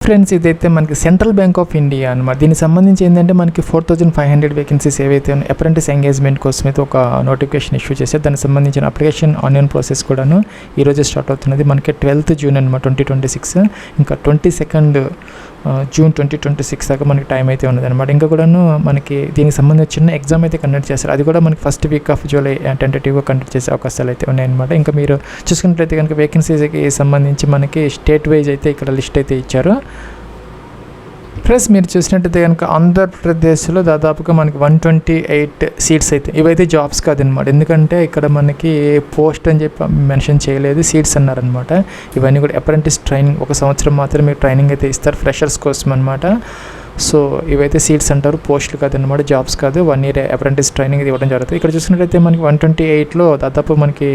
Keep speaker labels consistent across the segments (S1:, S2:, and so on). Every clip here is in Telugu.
S1: ఫ్రెండ్స్, ఇదైతే మనకి సెంట్రల్ బ్యాంక్ ఆఫ్ ఇండియా అనమాట. దీనికి సంబంధించి ఏంటంటే మనకి 4500 వేకెన్సీస్ ఏవైతే ఉన్నాయి అప్రెంటిస్ ఎంగేజ్మెంట్ కోసం అయితే ఒక నోటిఫికేషన్ ఇష్యూ చేశారు. దానికి సంబంధించిన అప్లికేషన్ ఆన్లైన్ ప్రాసెస్ కూడాను ఈరోజు స్టార్ట్ అవుతున్నది. మనకి 12th జూన్ అనమాట 2026, ఇంకా 22nd జూన్ 2026 దాకా మనకి టైం అయితే ఉన్నది అనమాట. ఇంకా కూడాను మనకి దీనికి సంబంధించిన చిన్న ఎగ్జామ్ అయితే కండక్ట్ చేస్తారు. అది కూడా మనకి ఫస్ట్ వీక్ ఆఫ్ జూలై టెంటేటివ్గా కండక్ట్ చేసే అవకాశాలు అయితే ఉన్నాయన్నమాట. ఇంకా మీరు చూసుకున్నట్లయితే కనుక వేకెన్సీస్కి సంబంధించి మనకి స్టేట్ వైజ్ అయితే ఇక్కడ లిస్ట్ అయితే ఇచ్చారు. ప్లస్ మీరు చూసినట్టయితే కనుక ఆంధ్రప్రదేశ్లో దాదాపుగా మనకి 128 సీట్స్ అయితే, ఇవైతే జాబ్స్ కాదనమాట. ఎందుకంటే ఇక్కడ మనకి పోస్ట్ అని చెప్పి మెన్షన్ చేయలేదు, సీట్స్ అన్నారనమాట. ఇవన్నీ కూడా అప్రెంటిస్ ట్రైనింగ్, 1 సంవత్సరం మాత్రమే మీకు ట్రైనింగ్ అయితే ఇస్తారు ఫ్రెషర్స్ కోసం అనమాట. సో ఇవైతే సీట్స్ అంటారు, పోస్టులు కాదన్నమాట, జాబ్స్ కాదు. 1 year అప్రెంటిస్ ట్రైనింగ్ ఇది ఇవ్వడం జరుగుతుంది. ఇక్కడ చూసినట్లయితే మనకి 128లో దాదాపు మనకి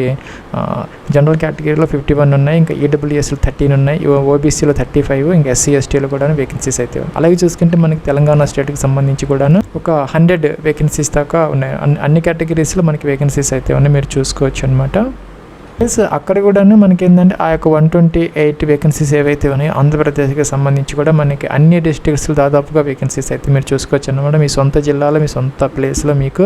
S1: జనరల్ కేటగిరీలో 51 ఉన్నాయి, ఇంకా ఈడబ్ల్యూఎస్లో 13 ఉన్నాయి, ఓబీసీలో 35, ఇంకా ఎస్సీ ఎస్టీలో కూడా వేకెన్సీస్ అయితే ఉన్నాయి. అలాగే చూసుకుంటే మనకి తెలంగాణ స్టేట్కి సంబంధించి కూడాను ఒక 100 వేకెన్సీస్ దాకా ఉన్నాయి. అన్ని కేటగిరీస్లో మనకి వేకెన్సీస్ అయితే ఉన్నాయి, మీరు చూసుకోవచ్చు అనమాట. ప్లస్ అక్కడ కూడాను మనకి ఏంటంటే ఆ యొక్క 128 వేకెన్సీస్ ఏవైతే ఉన్నాయో ఆంధ్రప్రదేశ్కి సంబంధించి కూడా మనకి అన్ని డిస్ట్రిక్ట్స్లో దాదాపుగా వేకెన్సీస్ అయితే మీరు చూసుకోవచ్చు అనమాట. మీ సొంత జిల్లాలో, మీ సొంత ప్లేస్లో మీకు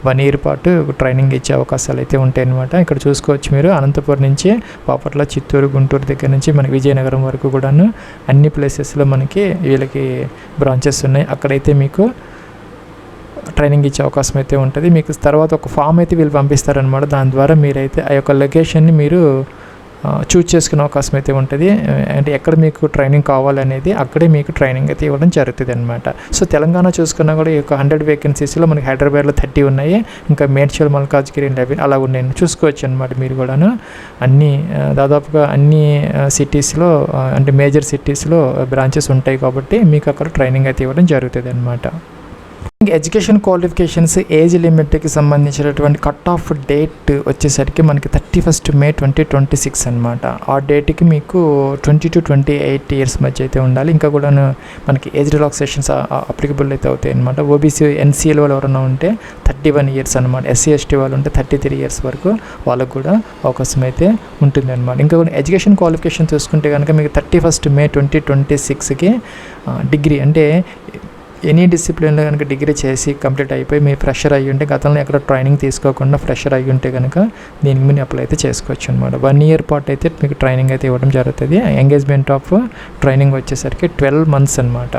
S1: 1 year పాటు ట్రైనింగ్ ఇచ్చే అవకాశాలు అయితే ఉంటాయి అనమాట. ఇక్కడ చూసుకోవచ్చు మీరు అనంతపురం నుంచి బాపట్ల, చిత్తూరు, గుంటూరు దగ్గర నుంచి మనకి విజయనగరం వరకు కూడాను అన్ని ప్లేసెస్లో మనకి వీళ్ళకి బ్రాంచెస్ ఉన్నాయి. అక్కడైతే మీకు ట్రైనింగ్ ఇచ్చే అవకాశం అయితే ఉంటుంది. మీకు తర్వాత ఒక ఫామ్ అయితే వీళ్ళు పంపిస్తారనమాట. దాని ద్వారా మీరైతే ఆ యొక్క లొకేషన్ని మీరు చూజ్ చేసుకునే అవకాశం అయితే ఉంటుంది. అంటే ఎక్కడ మీకు ట్రైనింగ్ కావాలనేది అక్కడే మీకు ట్రైనింగ్ అయితే ఇవ్వడం జరుగుతుంది అనమాట. సో తెలంగాణ చూసుకున్నా కూడా ఈ యొక్క 100 వేకెన్సీస్లో మనకి హైదరాబాద్లో 30 ఉన్నాయి, ఇంకా మేడ్చల్, మల్కాజ్గిరి 11 అలా ఉన్నాయి, చూసుకోవచ్చు అనమాట. మీరు కూడాను అన్ని దాదాపుగా అన్ని సిటీస్లో అంటే మేజర్ సిటీస్లో బ్రాంచెస్ ఉంటాయి కాబట్టి మీకు అక్కడ ట్రైనింగ్ అయితే ఇవ్వడం జరుగుతుంది అనమాట. ఎడ్యుకేషన్ క్వాలిఫికేషన్స్, ఏజ్ లిమిట్కి సంబంధించినటువంటి కట్ ఆఫ్ డేట్ వచ్చేసరికి మనకి 31st May 2026 అనమాట. ఆ డేట్కి మీకు 20 to 28 years మధ్య అయితే ఉండాలి. ఇంకా కూడా మనకి ఏజ్ రిలాక్సేషన్స్ అప్లికబుల్ అయితే అవుతాయి అనమాట. ఓబీసీ ఎన్సీఎల్ వాళ్ళు ఎవరైనా ఉంటే 31 years అనమాట. ఎస్సీ ఎస్టీ వాళ్ళు ఉంటే 33 years వరకు వాళ్ళకు కూడా అవకాశం అయితే ఉంటుంది అనమాట. ఇంకా కూడా ఎడ్యుకేషన్ క్వాలిఫికేషన్ చూసుకుంటే కనుక మీకు 31st May 2026కి డిగ్రీ అంటే ఎనీ డిసిప్లిన్లో కనుక డిగ్రీ చేసి కంప్లీట్ అయిపోయి మీ ఫ్రెషర్ అయ్యి ఉంటే, గతంలో ఎక్కడ ట్రైనింగ్ తీసుకోకుండా ఫ్రెషర్ అయ్యి ఉంటే కనుక దీనికి మీరు అప్లై అయితే చేసుకోవచ్చు అనమాట. 1 year పాటు అయితే మీకు ట్రైనింగ్ అయితే ఇవ్వడం జరుగుతుంది. ఎంగేజ్మెంట్ ఆఫ్ ట్రైనింగ్ వచ్చేసరికి 12 months అనమాట.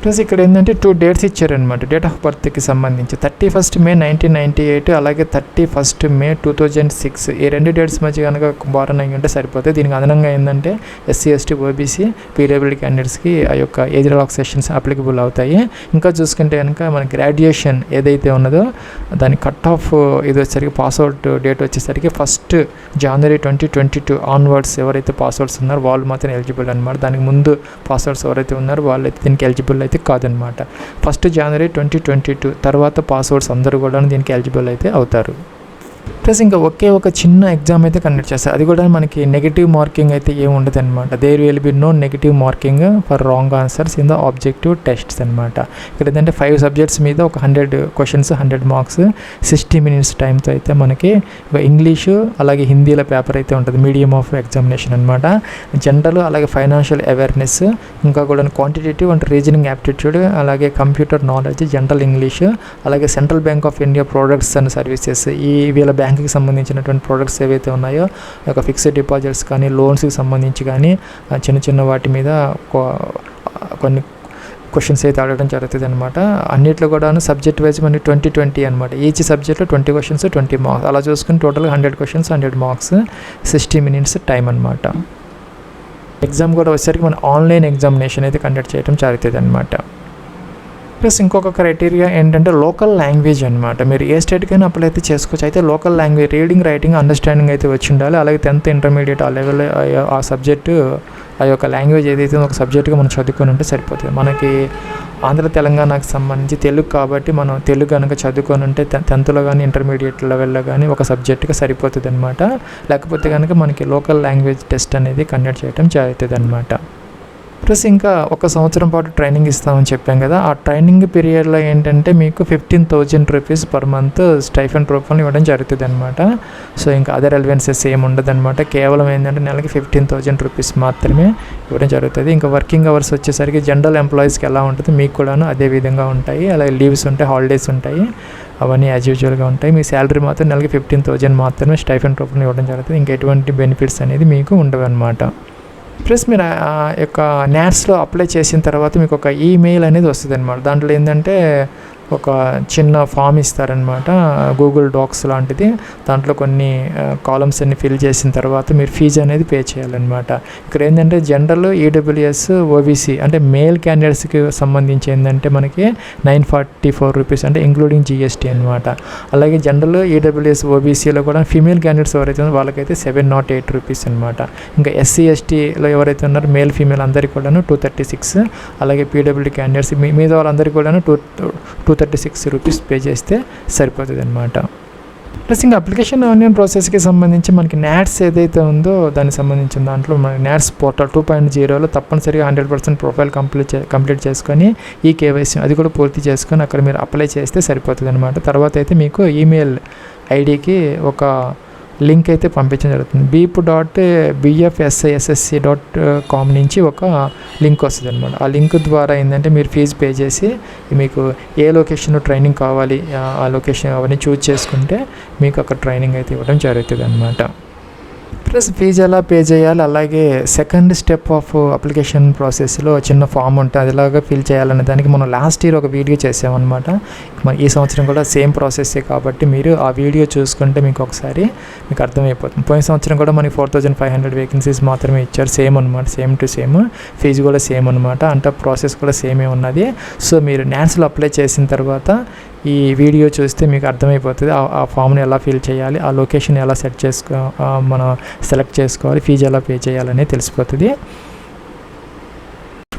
S1: ప్లస్ ఇక్కడ ఏంటంటే 2 dates ఇచ్చారనమాట డేట్ ఆఫ్ బర్త్కి సంబంధించి. 31st May 1998 అలాగే 31st May 2006 ఈ 2 dates మధ్య కనుక బారన్ అయ్యి ఉంటే సరిపోతుంది. దీనికి అదనంగా ఏంటంటే ఎస్సీ ఎస్టీ ఓబీసీ పీడబ్ల్యూడీ క్యాండిడేట్స్కి ఆ యొక్క ఏజ్ రిలాక్సేషన్స్ అప్లికబుల్ అవుతాయి. ఇంకా చూసుకుంటే కనుక మన గ్రాడ్యుయేషన్ ఏదైతే ఉన్నదో దాని కట్ ఆఫ్ ఇది వచ్చేసరికి పాస్అవుట్ డేట్ వచ్చేసరికి 1st January 2022 ఆన్వర్డ్స్ ఎవరైతే పాస్అవుట్స్ ఉన్నారో వాళ్ళు మాత్రం ఎలిజిబుల్ అనమాట. దానికి ముందు పాస్అవుట్స్ ఎవరైతే ఉన్నారో వాళ్ళు అయితే దీనికి ఎలిజిబుల్ అయితే కాదనమాట. 1st January 2022 తర్వాత పాస్వర్డ్స్ అందరూ కూడా దీనికి ఎలిజిబుల్ అయితే అవుతారు. ప్లస్ ఇంకా ఒక చిన్న ఎగ్జామ్ అయితే కండక్ట్ చేస్తారు. అది కూడా మనకి నెగిటివ్ మార్కింగ్ అయితే ఏమి ఉండదు అనమాట. There will be no negative marking for wrong answers in the objective tests అనమాట. ఇక్కడ ఏంటంటే 5 subjects మీద ఒక 100 questions, 100 marks, 60 minutes టైంతో అయితే మనకి ఇంగ్లీషు అలాగే హిందీలో పేపర్ అయితే ఉంటుంది, మీడియం ఆఫ్ ఎగ్జామినేషన్ అనమాట. జనరల్ అలాగే ఫైనాన్షియల్ అవేర్నెస్, ఇంకా కూడా క్వాంటిటేటివ్ అండ్ రీజనింగ్ యాప్టిట్యూడ్, అలాగే కంప్యూటర్ నాలెడ్జ్, జనరల్ ఇంగ్లీష్, అలాగే central bank of India products and services, ఈ వీళ్ళ బ్యాంకుకి సంబంధించినటువంటి ప్రోడక్ట్స్ ఏవైతే ఉన్నాయో ఒక ఫిక్స్డ్ డిపాజిట్స్ కానీ లోన్స్కి సంబంధించి కానీ చిన్న వాటి మీద కొన్ని క్వశ్చన్స్ అయితే అడగడం జరుగుతుంది అనమాట. అన్నిట్లో కూడా సబ్జెక్ట్ వైజ్ మనకి 20 అనమాట. ఈచ్ సబ్జెక్ట్లో 20 questions, 20 marks అలా చూసుకుని టోటల్గా 100 questions, 100 marks, 60 minutes టైం అనమాట. ఎగ్జామ్ కూడా వచ్చేసరికి మన ఆన్లైన్ ఎగ్జామినేషన్ అయితే కండక్ట్ చేయడం జరుగుతుంది అనమాట. ప్లస్ ఇంకొక క్రైటీరియా ఏంటంటే లోకల్ లాంగ్వేజ్ అనమాట. మీరు ఏ స్టేట్కైనా అప్లై అయితే చేసుకోవచ్చు. అయితే local language reading, writing, understanding అయితే వచ్చి ఉండాలి. అలాగే 10th ఇంటర్మీడియట్ ఆ లెవెల్ ఆ సబ్జెక్టు ఆ యొక్క లాంగ్వేజ్ ఏదైతే ఒక సబ్జెక్టుగా మనం చదువుకొని ఉంటే సరిపోతుంది. మనకి ఆంధ్ర తెలంగాణకు సంబంధించి తెలుగు కాబట్టి మనం తెలుగు కనుక చదువుకొని ఉంటే 10thలో కానీ ఇంటర్మీడియట్ లెవెల్లో కానీ ఒక సబ్జెక్టుగా సరిపోతుంది అనమాట. లేకపోతే కనుక మనకి లోకల్ లాంగ్వేజ్ టెస్ట్ అనేది కండక్ట్ చేయడం జరుగుతుంది అనమాట. ప్లస్ ఇంకా 1 సంవత్సరం పాటు ట్రైనింగ్ ఇస్తామని చెప్పాం కదా, ఆ ట్రైనింగ్ పీరియడ్లో ఏంటంటే మీకు 15,000 రూపీస్ పర్ మంత్ స్టైఫండ్ రూపంలో ఇవ్వడం జరుగుతుంది అనమాట. సో ఇంకా అదర్ అలవెన్సెస్ ఏమి ఉండదు అనమాట, కేవలం ఏంటంటే నెలకి 15,000 రూపీస్ మాత్రమే ఇవ్వడం జరుగుతుంది. ఇంకా వర్కింగ్ అవర్స్ వచ్చేసరికి జనరల్ ఎంప్లాయీస్కి ఎలా ఉంటుంది మీకు కూడాను అదే విధంగా ఉంటాయి. అలాగే లీవ్స్ ఉంటాయి, హాలిడేస్ ఉంటాయి, అవన్నీ యాజ్ యూజువల్గా ఉంటాయి. మీ శాలరీ మాత్రం నెలకి 15,000 మాత్రమే స్టైఫండ్ రూపంలో ఇవ్వడం జరుగుతుంది. ఇంకా ఎటువంటి బెనిఫిట్స్ అనేది మీకు ఉండవు అనమాట. ప్లస్ మీరు ఆ యొక్క నాట్స్లో అప్లై చేసిన తర్వాత మీకు ఒక ఈమెయిల్ అనేది వస్తుంది అనమాట. దాంట్లో ఏంటంటే ఒక చిన్న ఫామ్ ఇస్తారనమాట, గూగుల్ డాక్స్ లాంటిది. దాంట్లో కొన్ని కాలమ్స్ అన్ని ఫిల్ చేసిన తర్వాత మీరు ఫీజు అనేది పే చేయాలన్నమాట. ఇక్కడ ఏంటంటే జనరల్, ఈడబ్ల్యూఎస్, ఓబీసీ అంటే మేల్ క్యాండిడేట్స్కి సంబంధించి ఏంటంటే మనకి 944 రూపీస్ అంటే ఇంక్లూడింగ్ జిఎస్టీ అనమాట. అలాగే జనరల్, ఈడబ్ల్యూఎస్, ఓబీసీలో కూడా ఫీమేల్ క్యాండిడేట్స్ ఎవరైతే ఉన్నారో వాళ్ళకైతే 708 రూపీస్ అనమాట. ఇంకా ఎస్సీ, ఎస్టీలో ఎవరైతే ఉన్నారో మేల్, ఫీమేల్ అందరికీ కూడాను 236. అలాగే పీడబ్ల్యూడీ క్యాండిడేట్స్ మీద వాళ్ళందరికీ కూడాను 236 రూపీస్ పే చేస్తే సరిపోతుంది అనమాట. ప్లస్ ఇంకా అప్లికేషన్ ఆన్లైన్ ప్రాసెస్కి సంబంధించి మనకి నాట్స్ ఏదైతే ఉందో దానికి సంబంధించిన దాంట్లో మనకి నాట్స్ పోర్టల్ 2.0లో తప్పనిసరిగా 100% ప్రొఫైల్ కంప్లీట్ చేసుకొని ఈ కేవైసీ అది కూడా పూర్తి చేసుకొని అక్కడ మీరు అప్లై చేస్తే సరిపోతుంది అనమాట. తర్వాత అయితే మీకు ఈమెయిల్ ఐడికి ఒక లింక్ అయితే పంపించడం జరుగుతుంది. beep.bfsissc.com నుంచి ఒక లింక్ వస్తుంది అనమాట. ఆ లింక్ ద్వారా ఏంటంటే మీరు ఫీజు పే చేసి మీకు ఏ లొకేషన్లో ట్రైనింగ్ కావాలి ఆ లొకేషన్ అవన్నీ చూజ్ చేసుకుంటే మీకు అక్కడ ట్రైనింగ్ అయితే ఇవ్వడం జరుగుతుంది అనమాట. ప్లస్ ఫీజు ఎలా పే చేయాలి, అలాగే సెకండ్ స్టెప్ ఆఫ్ అప్లికేషన్ ప్రాసెస్లో చిన్న ఫామ్ ఉంటుంది, అదిలాగా ఫిల్ చేయాలనే దానికి మనం లాస్ట్ ఇయర్ ఒక వీడియో చేసామన్నమాట. మరి ఈ సంవత్సరం కూడా సేమ్ ప్రాసెస్సే కాబట్టి మీరు ఆ వీడియో చూసుకుంటే మీకు ఒకసారి మీకు అర్థమైపోతుంది. పోయిన సంవత్సరం కూడా మనకి 4,500 వేకెన్సీస్ మాత్రమే ఇచ్చారు, సేమ్ అనమాట, సేమ్ టు సేమ్. ఫీజు కూడా సేమ్ అనమాట, అంటే ప్రాసెస్ కూడా సేమే ఉన్నది. సో మీరు నాట్స్లో అప్లై చేసిన తర్వాత ఈ వీడియో చూస్తే మీకు అర్థమైపోతుంది ఆ ఫామ్ని ఎలా ఫిల్ చేయాలి, ఆ లొకేషన్ ఎలా మనం సెలెక్ట్ చేసుకోవాలి, ఫీజు ఎలా పే చేయాలనేది తెలిసిపోతుంది.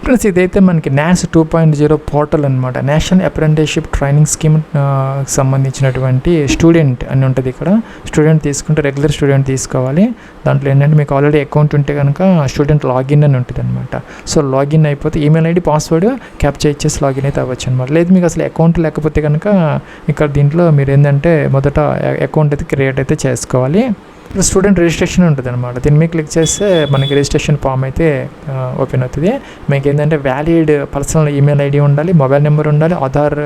S1: ప్లస్ ఇదైతే మనకి నాట్స్ 2.0 పోర్టల్ అనమాట. నేషనల్ అప్రెంటిస్షిప్ ట్రైనింగ్ స్కీమ్ సంబంధించినటువంటి స్టూడెంట్ అని ఉంటుంది. ఇక్కడ స్టూడెంట్ తీసుకుంటే రెగ్యులర్ స్టూడెంట్ తీసుకోవాలి. దాంట్లో ఏంటంటే మీకు ఆల్రెడీ అకౌంట్ ఉంటే కనుక స్టూడెంట్ లాగిన్ అని ఉంటుంది అనమాట. సో లాగిన్ అయిపోతే ఈమెయిల్ ఐడి, పాస్వర్డ్ క్యాప్చర్ ఇచ్చేసి లాగిన్ అయితే అవ్వచ్చు అనమాట. లేదు మీకు అసలు అకౌంట్ లేకపోతే కనుక ఇక్కడ దీంట్లో మీరు ఏంటంటే మొదట అకౌంట్ అయితే క్రియేట్ అయితే చేసుకోవాలి. స్టూడెంట్ రిజిస్ట్రేషన్ ఉంటుంది అనమాట. దీన్ని మీద క్లిక్ చేస్తే మనకి రిజిస్ట్రేషన్ ఫామ్ అయితే ఓపెన్ అవుతుంది. మీకు ఏంటంటే వ్యాలిడ్ పర్సనల్ ఈమెయిల్ ఐడి ఉండాలి, మొబైల్ నెంబర్ ఉండాలి, ఆధార్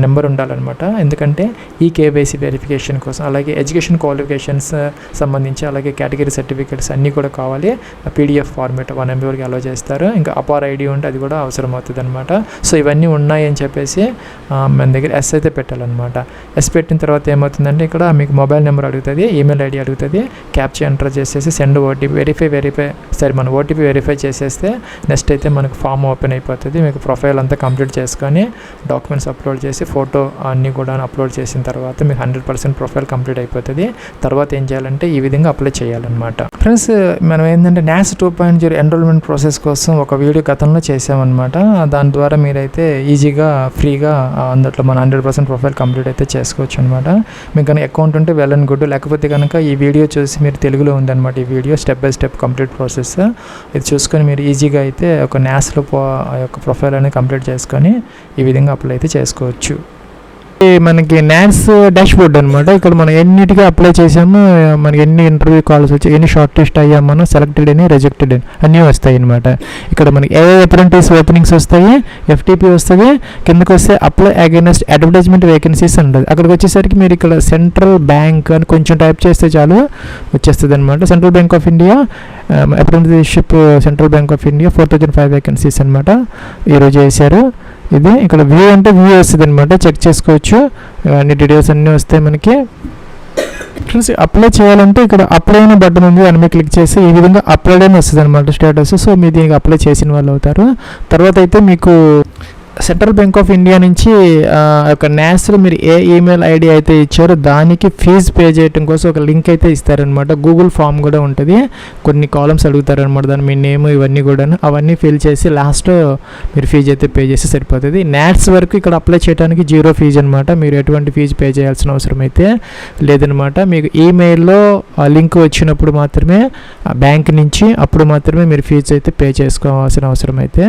S1: నెంబర్ ఉండాలన్నమాట. ఎందుకంటే ఈ కేవైసీ వెరిఫికేషన్ కోసం. అలాగే ఎడ్యుకేషన్ క్వాలిఫికేషన్స్ సంబంధించి అలాగే కేటగిరీ సర్టిఫికేట్స్ అన్నీ కూడా కావాలి. పీడిఎఫ్ ఫార్మేట్ 1 MB వరకు అలో చేస్తారు. ఇంకా అపార్ ఐడి ఉంటే అది కూడా అవసరం అవుతుంది అనమాట. సో ఇవన్నీ ఉన్నాయి అని చెప్పేసి మన దగ్గర ఎస్ అయితే పెట్టాలన్నమాట. ఎస్ పెట్టిన తర్వాత ఏమవుతుందంటే ఇక్కడ మీకు మొబైల్ నెంబర్ అడుగుతుంది, ఈమెయిల్ ఐడి అడుగుతుంది, క్యాప్చర్ ఎంటర్ చేసేసి సెండ్ ఓటీపీ మన ఓటీపీ వెరిఫై చేసేస్తే నెక్స్ట్ అయితే మనకు ఫామ్ ఓపెన్ అయిపోతుంది. మీకు ప్రొఫైల్ అంతా కంప్లీట్ చేసుకొని డాక్యుమెంట్స్ అప్లోడ్ చేసి ఫోటో అన్నీ కూడా అప్లోడ్ చేసిన తర్వాత మీకు 100% ప్రొఫైల్ కంప్లీట్ అయిపోతుంది. తర్వాత ఏం చేయాలంటే ఈ విధంగా అప్లై చేయాలన్నమాట. ఫ్రెండ్స్ మనం ఏంటంటే నాట్స్ 2.0 ఎన్రోల్మెంట్ ప్రాసెస్ కోసం ఒక వీడియో గతంలో చేసామన్నమాట. దాని ద్వారా మీరైతే ఈజీగా ఫ్రీగా అందులో మన 100% ప్రొఫైల్ కంప్లీట్ అయితే చేసుకోవచ్చు అనమాట. మీకు కనుక అకౌంట్ ఉంటే వెల్ అండ్ గుడ్, లేకపోతే కనుక ఈ వీడియో చూసి మీరు తెలుగులో ఉందన్నమాట. ఈ video step by step complete process ఇది చూసుకొని మీరు ఈజీగా అయితే ఒక నాట్స్లో ఆ యొక్క ప్రొఫైల్ అనేది కంప్లీట్ చేసుకొని ఈ విధంగా అప్లై అయితే చేసుకోవచ్చు. మనకి నాట్స్ డాష్ బోర్డ్ అనమాట. ఇక్కడ మనం ఎన్నిటిగా అప్లై చేసాము, మనకి ఎన్ని ఇంటర్వ్యూ కాల్స్ వచ్చాయి, ఎన్ని షార్ట్ లిస్ట్ అయ్యాము, మనం సెలెక్టెడ్ అని, రిజెక్టెడ్ అని అన్నీ వస్తాయి అనమాట. ఇక్కడ మనకి ఏ అప్రెంటిస్ ఓపెనింగ్స్ వస్తాయి, ఎఫ్టీపీ వస్తుంది, కిందకి వస్తే అప్లై అగైనెస్ట్ అడ్వర్టైజ్మెంట్ వేకెన్సీస్ ఉంటుంది. అక్కడికి వచ్చేసరికి మీరు ఇక్కడ సెంట్రల్ బ్యాంక్ అని కొంచెం టైప్ చేస్తే చాలు వచ్చేస్తుంది అనమాట. Central bank of India apprenticeship, central bank of India 4,005 vacancies అనమాట ఈరోజు వేశారు. ఇది ఇక్కడ వ్యూ అంటే వ్యూ వస్తుంది అనమాట, చెక్ చేసుకోవచ్చు. అన్ని డీటెయిల్స్ అన్నీ వస్తాయి మనకి. ఫ్రెండ్స్ అప్లై చేయాలంటే ఇక్కడ అప్లై అనే బటన్ ఉంది, దాని మీద క్లిక్ చేసి ఈ విధంగా అప్లైడ్ అని వస్తుంది అనమాట స్టేటస్. సో మీరు దీనికి అప్లై చేసిన వాళ్ళు అవుతారు. తర్వాత అయితే మీకు సెంట్రల్ బ్యాంక్ ఆఫ్ ఇండియా నుంచి ఒక నేషనల్ మీరు ఏ ఈమెయిల్ ఐడి అయితే ఇచ్చారో దానికి ఫీజు పే చేయడం కోసం ఒక లింక్ అయితే ఇస్తారనమాట. గూగుల్ ఫామ్ కూడా ఉంటుంది, కొన్ని కాలమ్స్ అడుగుతారనమాట, దాని మీ నేమ్ ఇవన్నీ కూడా అవన్నీ ఫిల్ చేసి లాస్ట్ మీరు ఫీజు అయితే పే చేస్తే సరిపోతుంది. నాట్స్ వరకు ఇక్కడ అప్లై చేయడానికి 0 ఫీజు అనమాట. మీరు ఎటువంటి ఫీజు పే చేయాల్సిన అవసరం అయితే లేదనమాట. మీకు ఈమెయిల్లో లింక్ వచ్చినప్పుడు మాత్రమే బ్యాంక్ నుంచి అప్పుడు మాత్రమే మీరు ఫీజు అయితే పే చేసుకోవాల్సిన అవసరం అయితే